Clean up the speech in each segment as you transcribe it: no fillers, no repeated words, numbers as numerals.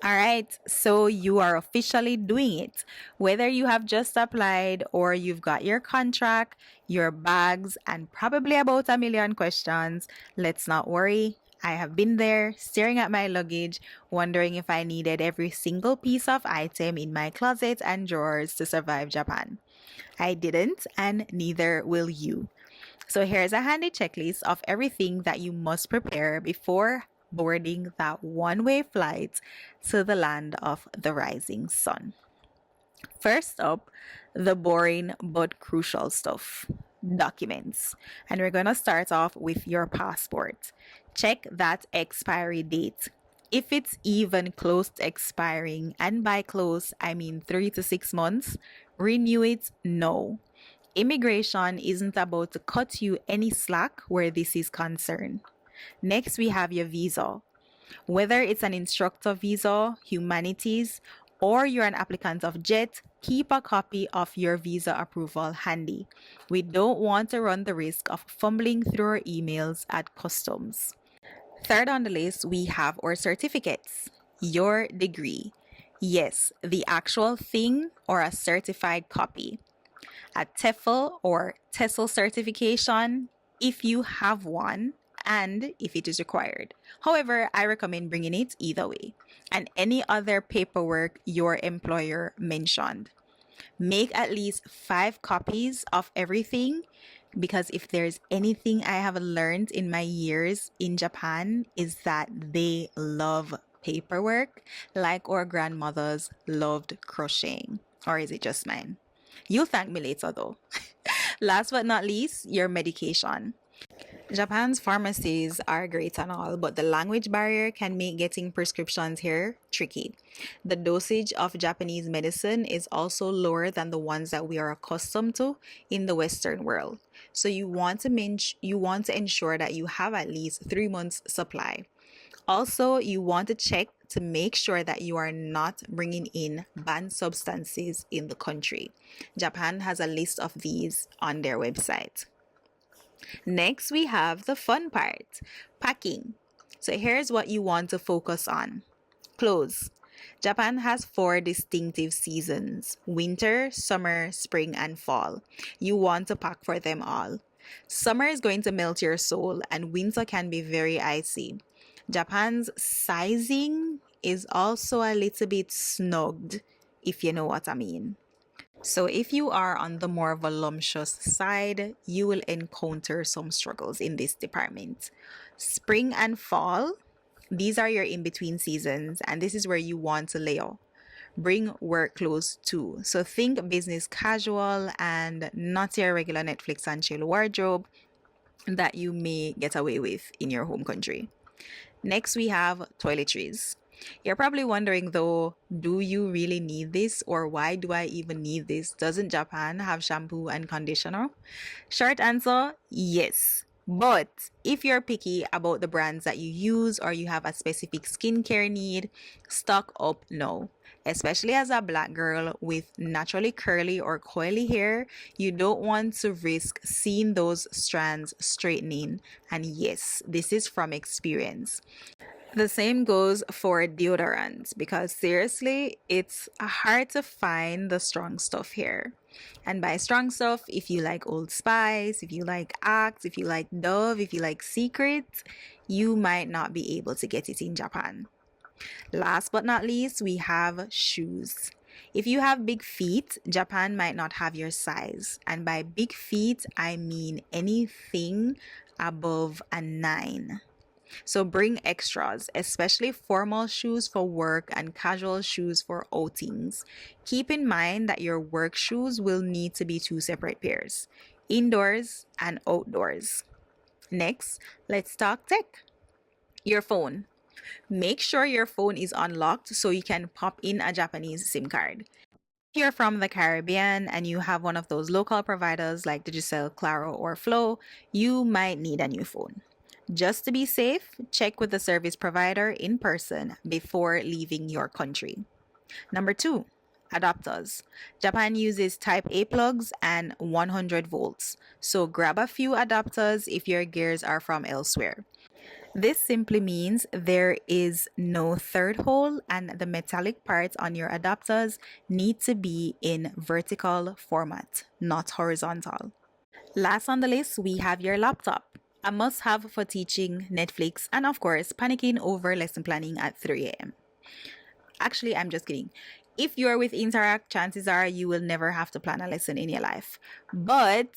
All right, so you are officially doing it. Whether you have just applied or you've got your contract, your bags, and probably about a million questions, let's not worry. I have been there, staring at my luggage, wondering if I needed every single piece of item in my closet and drawers to survive Japan. I didn't, and neither will you. So here's a handy checklist of everything that you must prepare before boarding that one-way flight to the land of the rising sun. First up, the boring but crucial stuff. Documents. And we're going to start off with your passport. Check that expiry date. If it's even close to expiring, and by close, I mean 3 to 6 months, renew it now. Immigration isn't about to cut you any slack where this is concerned. Next, we have your visa. Whether it's an instructor visa, humanities, or you're an applicant of JET, keep a copy of your visa approval handy. We don't want to run the risk of fumbling through our emails at customs. Third on the list, we have our certificates. Your degree. Yes, the actual thing or a certified copy. A TEFL or TESOL certification if you have one and if it is required. However, I recommend bringing it either way, and any other paperwork your employer mentioned. Make at least 5 copies of everything, because if there's anything I have learned in my years in Japan is that they love paperwork like our grandmothers loved crocheting. Or is it just mine? You'll thank me later though. Last but not least, your medication. Japan's pharmacies are great and all, but the language barrier can make getting prescriptions here tricky. The dosage of Japanese medicine is also lower than the ones that we are accustomed to in the Western world. So you want to ensure that you have at least 3 months supply. Also, you want to check to make sure that you are not bringing in banned substances in the country. Japan has a list of these on their website. Next, we have the fun part, packing. So here's what you want to focus on. Clothes. Japan has 4 distinctive seasons: winter, summer, spring, and fall. You want to pack for them all. Summer is going to melt your soul, and winter can be very icy. Japan's sizing is also a little bit snugged, if you know what I mean. So if you are on the more voluptuous side, you will encounter some struggles in this department. Spring and fall, these are your in-between seasons, and this is where you want to layer. Bring work clothes too. So think business casual and not your regular Netflix and chill wardrobe that you may get away with in your home country. Next, we have toiletries. You're probably wondering though, do you really need this, or why do I even need this? Doesn't Japan have shampoo and conditioner? Short answer, yes. But if you're picky about the brands that you use or you have a specific skincare need, stock up now. Especially as a black girl with naturally curly or coily hair, you don't want to risk seeing those strands straightening. And yes, this is from experience. The same goes for deodorants, because seriously, it's hard to find the strong stuff here. And by strong stuff, if you like Old Spice, if you like Axe, if you like Dove, if you like Secret, you might not be able to get it in Japan. Last but not least, we have shoes. If you have big feet, Japan might not have your size. And by big feet, I mean anything above a 9. So bring extras, especially formal shoes for work and casual shoes for outings. Keep in mind that your work shoes will need to be 2 separate pairs, indoors and outdoors. Next, let's talk tech. Your phone. Make sure your phone is unlocked so you can pop in a Japanese SIM card. If you're from the Caribbean and you have one of those local providers like Digicel, Claro, or Flow, you might need a new phone. Just to be safe, check with the service provider in person before leaving your country. Number 2, adapters. Japan uses Type A plugs and 100 volts, so grab a few adapters if your gears are from elsewhere. This simply means there is no third hole and the metallic parts on your adapters need to be in vertical format, not horizontal. Last on the list, we have your laptop. A must have for teaching, Netflix, and of course, panicking over lesson planning at 3 a.m. Actually, I'm just kidding. If you're with Interact, chances are you will never have to plan a lesson in your life. But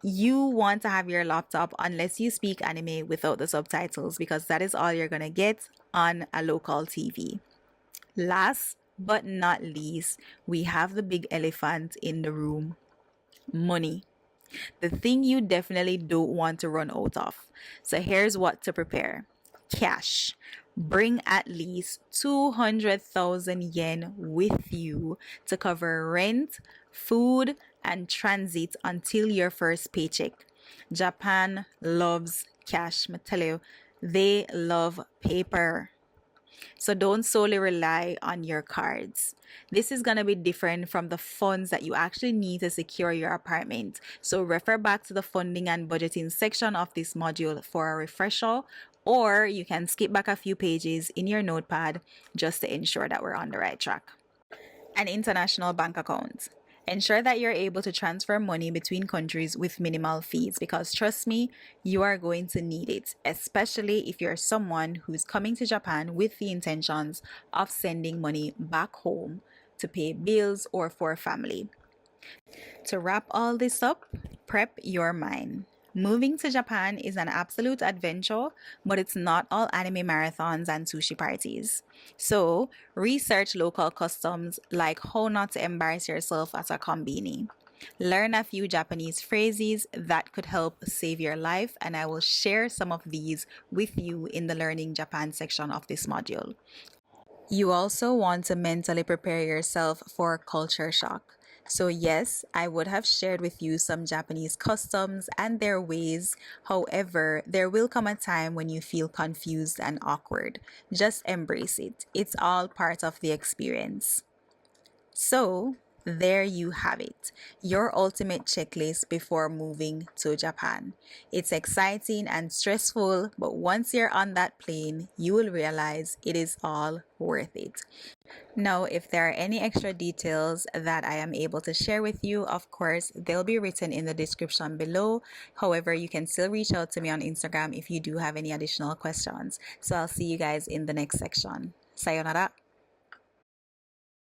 you want to have your laptop unless you speak anime without the subtitles because that is all you're going to get on a local TV. Last but not least, we have the big elephant in the room, money. The thing you definitely don't want to run out of. So here's what to prepare. Cash. Bring at least 200,000 yen with you to cover rent, food, and transit until your first paycheck. Japan loves cash. I tell you, they love paper. So don't solely rely on your cards. This is going to be different from the funds that you actually need to secure your apartment. So refer back to the funding and budgeting section of this module for a refresher, or you can skip back a few pages in your notepad just to ensure that we're on the right track. An international bank account. Ensure that you're able to transfer money between countries with minimal fees because trust me, you are going to need it, especially if you're someone who's coming to Japan with the intentions of sending money back home to pay bills or for family. To wrap all this up, prep your mind. Moving to Japan is an absolute adventure, but it's not all anime marathons and sushi parties. So, research local customs like how not to embarrass yourself at a konbini. Learn a few Japanese phrases that could help save your life, and I will share some of these with you in the Learning Japan section of this module. You also want to mentally prepare yourself for culture shock. So, yes, I would have shared with you some Japanese customs and their ways. However, there will come a time when you feel confused and awkward. Just embrace it, it's all part of the experience. So, there you have it, your ultimate checklist before moving to Japan. It's exciting and stressful, but once you're on that plane, you will realize it is all worth it. Now, if there are any extra details that I am able to share with you, of course, they'll be written in the description below. However, you can still reach out to me on Instagram if you do have any additional questions. So I'll see you guys in the next section. Sayonara.